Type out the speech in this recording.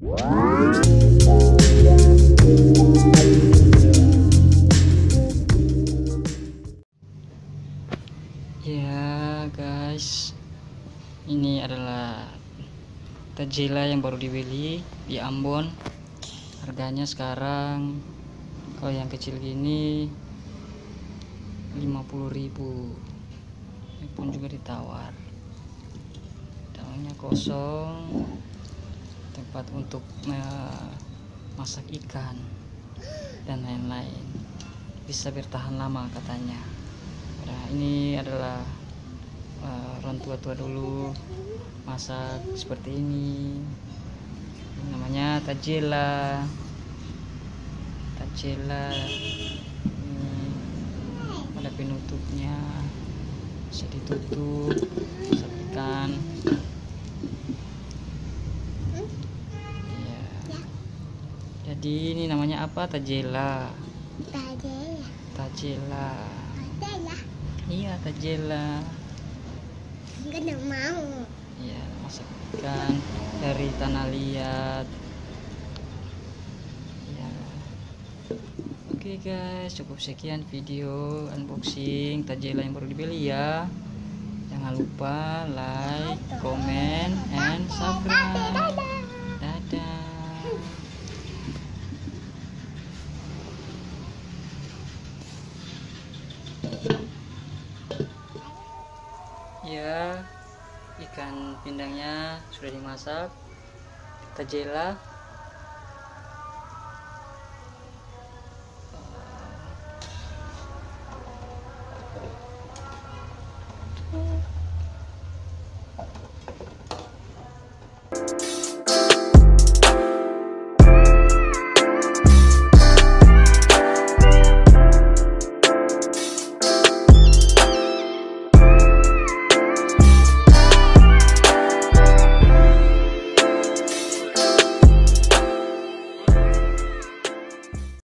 Ya guys, ini adalah tajela yang baru dibeli di Ambon. Harganya sekarang kalau yang kecil gini 50.000. Ini pun juga ditawar. Dalamnya kosong, tempat untuk masak ikan dan lain-lain. Bisa bertahan lama katanya. Nah, ini adalah orang tua-tua dulu masak seperti ini. Ini namanya tajela. Ini ada penutupnya, bisa ditutup, bisa ikan. Ya. Jadi ini namanya apa? Tajela. Iya, tajela. Enggak mau. Iya, masak ikan dari tanah liat. Ya. Oke guys, cukup sekian video unboxing tajela yang baru dibeli ya. Jangan lupa like, comment, and subscribe. Dadah. Ya, ikan pindangnya sudah dimasak. Tajela